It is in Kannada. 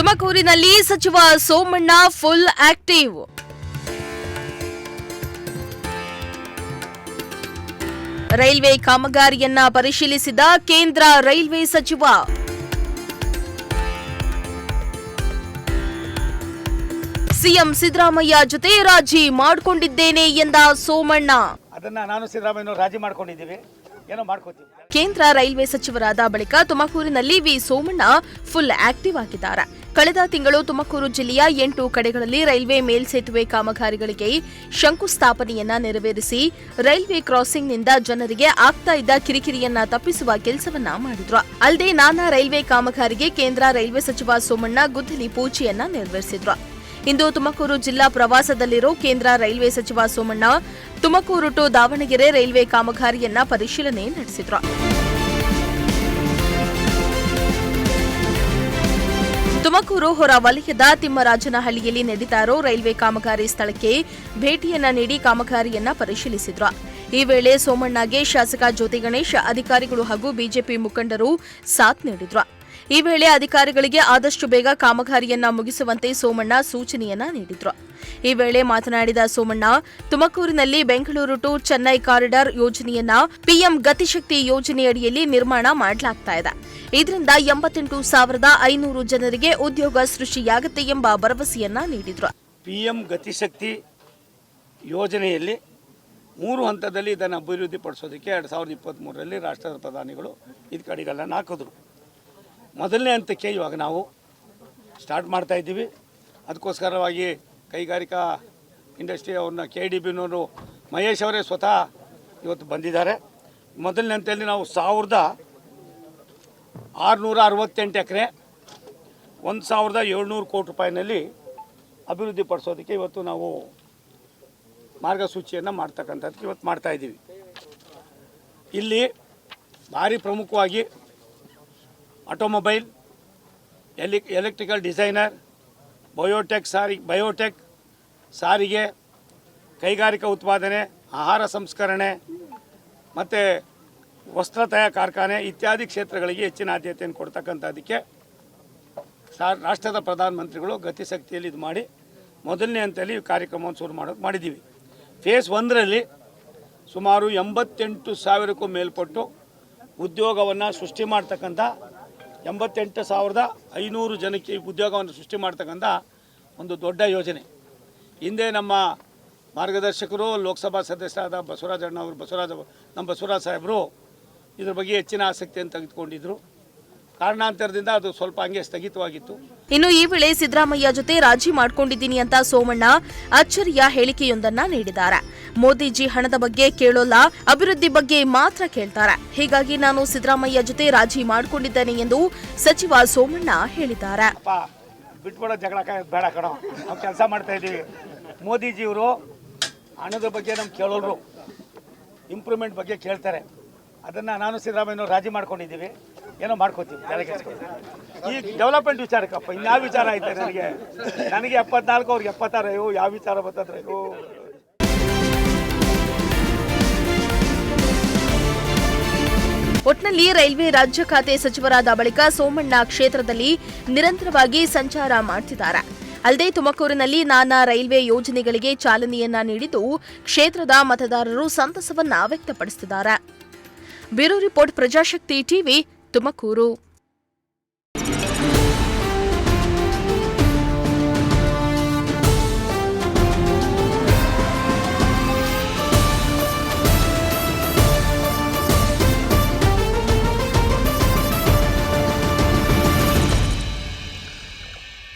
ತುಮಕೂರಿನಲ್ಲಿ ಸಚಿವ ಸೋಮಣ್ಣ ಫುಲ್ ಆಕ್ಟಿವ್. ರೈಲ್ವೆ ಕಾಮಗಾರಿಯನ್ನ ಪರಿಶೀಲಿಸಿದ ಕೇಂದ್ರ ರೈಲ್ವೆ ಸಚಿವ. ಸಿಎಂ ಸಿದ್ದರಾಮಯ್ಯ ಜೊತೆ ರಾಜಿ ಮಾಡಿಕೊಂಡಿದ್ದೇನೆ ಎಂದ ಸೋಮಣ್ಣ. ಅದನ್ನ ನಾನು ಸಿದ್ದರಾಮಯ್ಯ ರಾಜಿ ಮಾಡ್ಕೊಂಡಿದ್ದೀವಿ, ಏನೋ ಮಾಡ್ಕೋತೀವಿ. ಕೇಂದ್ರ ರೈಲ್ವೆ ಸಚಿವರಾದ ಬಳಿಕ ತುಮಕೂರಿನಲ್ಲಿ ವಿ ಸೋಮಣ್ಣ ಫುಲ್ ಆಕ್ಟಿವ್ ಆಗಿದ್ದಾರೆ. ಕಳೆದ ತಿಂಗಳು ತುಮಕೂರು ಜಿಲ್ಲೆಯ 8 ಕಡೆಗಳಲ್ಲಿ ರೈಲ್ವೆ ಮೇಲ್ಸೇತುವೆ ಕಾಮಗಾರಿಗಳಿಗೆ ಶಂಕುಸ್ಥಾಪನೆಯನ್ನ ನೆರವೇರಿಸಿ ರೈಲ್ವೆ ಕ್ರಾಸಿಂಗ್ನಿಂದ ಜನರಿಗೆ ಆಗ್ತಾ ಇದ್ದ ಕಿರಿಕಿರಿಯನ್ನ ತಪ್ಪಿಸುವ ಕೆಲಸವನ್ನ ಮಾಡಿದ್ರು. ಅಲ್ಲದೆ ನಾನಾ ರೈಲ್ವೆ ಕಾಮಗಾರಿಗೆ ಕೇಂದ್ರ ರೈಲ್ವೆ ಸಚಿವ ಸೋಮಣ್ಣ ಗುದ್ದಲಿ ಪೂಜೆಯನ್ನ ನೆರವೇರಿಸಿದ್ರು. ಇಂದು ತುಮಕೂರು ಜಿಲ್ಲಾ ಪ್ರವಾಸದಲ್ಲಿರೋ ಕೇಂದ್ರ ರೈಲ್ವೆ ಸಚಿವ ಸೋಮಣ್ಣ ತುಮಕೂರು ಟು ದಾವಣಗೆರೆ ರೈಲ್ವೆ ಕಾಮಗಾರಿಯನ್ನ ಪರಿಶೀಲನೆ ನಡೆಸಿದ್ರು. ತುಮಕೂರು ಹೊರ ವಲಯದ ತಿಮ್ಮರಾಜನಹಳ್ಳಿಯಲ್ಲಿ ನಡೀತಾ ಇರೋ ರೈಲ್ವೆ ಕಾಮಗಾರಿ ಸ್ಥಳಕ್ಕೆ ಭೇಟಿಯನ್ನ ನೀಡಿ ಕಾಮಗಾರಿಯನ್ನ ಪರಿಶೀಲಿಸಿದ್ರು. ಈ ವೇಳೆ ಸೋಮಣ್ಣಗೆ ಶಾಸಕ ಜ್ಯೋತಿ ಗಣೇಶ್, ಅಧಿಕಾರಿಗಳು ಹಾಗೂ ಬಿಜೆಪಿ ಮುಖಂಡರು ಸಾಥ್ ನೀಡಿದ್ರು. ಈ ವೇಳೆ ಅಧಿಕಾರಿಗಳಿಗೆ ಆದಷ್ಟು ಬೇಗ ಕಾಮಗಾರಿಯನ್ನ ಮುಗಿಸುವಂತೆ ಸೋಮಣ್ಣ ಸೂಚನೆಯನ್ನ ನೀಡಿದ್ರು. ಈ ವೇಳೆ ಮಾತನಾಡಿದ ಸೋಮಣ್ಣ, ತುಮಕೂರಿನಲ್ಲಿ ಬೆಂಗಳೂರು ಟು ಚೆನ್ನೈ ಕಾರಿಡಾರ್ ಯೋಜನೆಯನ್ನ ಪಿಎಂ ಗತಿಶಕ್ತಿ ಯೋಜನೆಯಡಿಯಲ್ಲಿ ನಿರ್ಮಾಣ ಮಾಡಲಾಗ್ತಾ ಇದೆ. ಇದರಿಂದ 88,500 ಜನರಿಗೆ ಉದ್ಯೋಗ ಸೃಷ್ಟಿಯಾಗುತ್ತೆ ಎಂಬ ಭರವಸೆಯನ್ನ ನೀಡಿದ್ರು. ಪಿಎಂ ಗತಿಶಕ್ತಿ ಯೋಜನೆಯಲ್ಲಿ 3 ಹಂತದಲ್ಲಿ ಇದನ್ನು ಅಭಿವೃದ್ಧಿಪಡಿಸೋದಕ್ಕೆ 2023ರಲ್ಲಿ ರಾಷ್ಟ್ರದ ಪ್ರಧಾನಿಗಳು ಇದು ಕಡೆಗೆಲ್ಲ ಹಾಕಿದ್ರು. ಮೊದಲನೇ ಹಂತಕ್ಕೆ ಇವಾಗ ನಾವು ಸ್ಟಾರ್ಟ್ ಮಾಡ್ತಾ ಇದ್ದೀವಿ. ಅದಕ್ಕೋಸ್ಕರವಾಗಿ ಕೈಗಾರಿಕಾ ಇಂಡಸ್ಟ್ರಿ ಅವ್ರನ್ನ KDBನವರು ಮಹೇಶ್ ಅವರೇ ಸ್ವತಃ ಇವತ್ತು ಬಂದಿದ್ದಾರೆ. ಮೊದಲನೇ ಹಂತದಲ್ಲಿ ನಾವು 1,668 ಎಕರೆ 1,700 ಕೋಟಿ ರೂಪಾಯಿನಲ್ಲಿ ಅಭಿವೃದ್ಧಿಪಡಿಸೋದಕ್ಕೆ ಇವತ್ತು ನಾವು ಮಾರ್ಗಸೂಚಿಯನ್ನು ಮಾಡ್ತಕ್ಕಂಥದ್ದಕ್ಕೆ ಇವತ್ತು ಮಾಡ್ತಾಯಿದ್ದೀವಿ. ಇಲ್ಲಿ ಭಾರಿ ಪ್ರಮುಖವಾಗಿ ಆಟೋಮೊಬೈಲ್, ಎಲೆಕ್ಟ್ರಿಕಲ್ ಡಿಸೈನರ್, ಬಯೋಟೆಕ್, ಸಾರಿಗೆ, ಕೈಗಾರಿಕಾ ಉತ್ಪಾದನೆ, ಆಹಾರ ಸಂಸ್ಕರಣೆ ಮತ್ತು ವಸ್ತ್ರ ತಯಾರ ಕಾರ್ಖಾನೆ ಇತ್ಯಾದಿ ಕ್ಷೇತ್ರಗಳಿಗೆ ಹೆಚ್ಚಿನ ಆದ್ಯತೆಯನ್ನು ಕೊಡ್ತಕ್ಕಂಥದ್ದಕ್ಕೆ ರಾಷ್ಟ್ರದ ಪ್ರಧಾನಮಂತ್ರಿಗಳು ಗತಿಶಕ್ತಿಯಲ್ಲಿ ಇದು ಮಾಡಿ ಮೊದಲನೇ ಹಂತದಲ್ಲಿ ಈ ಕಾರ್ಯಕ್ರಮವನ್ನು ಮಾಡಿದ್ದೀವಿ. ಫೇಸ್ 1ರಲ್ಲಿ ಸುಮಾರು 88,000ಕ್ಕೂ ಮೇಲ್ಪಟ್ಟು ಉದ್ಯೋಗವನ್ನು ಸೃಷ್ಟಿ ಮಾಡ್ತಕ್ಕಂಥ 88,500 ಜನಕ್ಕೆ ಉದ್ಯೋಗವನ್ನು ಸೃಷ್ಟಿ ಮಾಡ್ತಕ್ಕಂಥ ಒಂದು ದೊಡ್ಡ ಯೋಜನೆ. ಹಿಂದೆ ನಮ್ಮ ಮಾರ್ಗದರ್ಶಕರು ಲೋಕಸಭಾ ಸದಸ್ಯರಾದ ನಮ್ಮ ಬಸವರಾಜ ಸಾಹೇಬರು ಇದ್ರ ಬಗ್ಗೆ ಹೆಚ್ಚಿನ ಆಸಕ್ತಿಯನ್ನು ತೆಗೆದುಕೊಂಡಿದ್ರು. ಕಾರಣಾಂತರದಿಂದ ಅದು ಸ್ವಲ್ಪ ಹಂಗೆ ಸ್ಥಗಿತವಾಗಿತ್ತು. ಇನ್ನು ಈ ವೇಳೆ ಸಿದ್ದರಾಮಯ್ಯ ಜೊತೆ ರಾಜಿ ಮಾಡ್ಕೊಂಡಿದ್ದೀನಿ ಅಂತ ಸೋಮಣ್ಣ ಅಚ್ಚರಿಯ ಹೇಳಿಕೆಯೊಂದನ್ನ ನೀಡಿದ್ದಾರೆ. ಮೋದಿಜಿ ಹಣದ ಬಗ್ಗೆ ಕೇಳೋಲ್ಲ, ಅಭಿವೃದ್ಧಿ ಬಗ್ಗೆ ಮಾತ್ರ ಕೇಳ್ತಾರೆ. ಹೀಗಾಗಿ ನಾನು ಸಿದ್ದರಾಮಯ್ಯ ಜೊತೆ ರಾಜಿ ಮಾಡ್ಕೊಂಡಿದ್ದೇನೆ ಎಂದು ಸಚಿವ ಸೋಮಣ್ಣ ಹೇಳಿದ್ದಾರೆ. ಬಿಟ್ಬಿಡೋ ಜಗಳ ಬೇಡ ಕಣೋ, ನಾವು ಕೆಲಸ ಮಾಡ್ತಾ ಇದ್ದೀವಿ. ಮೋದಿಜಿಯವರು ಹಣದ ಬಗ್ಗೆ ನಮ್ಗೆ ಕೇಳೋರು, ಇಂಪ್ರೂವ್ಮೆಂಟ್ ಬಗ್ಗೆ ಕೇಳ್ತಾರೆ. ಅದನ್ನು ನಾನು ಸಿದ್ದರಾಮಯ್ಯ ರಾಜಿ ಮಾಡ್ಕೊಂಡಿದ್ದೀವಿ, ಏನೋ ಮಾಡ್ಕೋತೀವಿ. ಈ ಡೆವಲಪ್ಮೆಂಟ್ ವಿಚಾರಕ್ಕಪ್ಪ ಇನ್ಯಾವ ವಿಚಾರ ಐತೆ ನನಗೆ 74 ಅವ್ರಿಗೆ 76 ಯಾವ ವಿಚಾರ ಬರ್ತದ್ರೆ. ಒಟ್ನಲ್ಲಿ ರೈಲ್ವೆ ರಾಜ್ಯ ಖಾತೆ ಸಚಿವರಾದ ಬಳಿಕ ಸೋಮಣ್ಣ ಕ್ಷೇತ್ರದಲ್ಲಿ ನಿರಂತರವಾಗಿ ಸಂಚಾರ ಮಾಡ್ತಿದ್ದಾರೆ. ಅಲ್ಲದೆ ತುಮಕೂರಿನಲ್ಲಿ ನಾನಾ ರೈಲ್ವೆ ಯೋಜನೆಗಳಿಗೆ ಚಾಲನೆಯನ್ನ ನೀಡಿದ್ದು ಕ್ಷೇತ್ರದ ಮತದಾರರು ಸಂತಸವನ್ನ ವ್ಯಕ್ತಪಡಿಸುತ್ತಿದ್ದಾರೆ. Bureau report, Prajashakti TV, Tumakuru.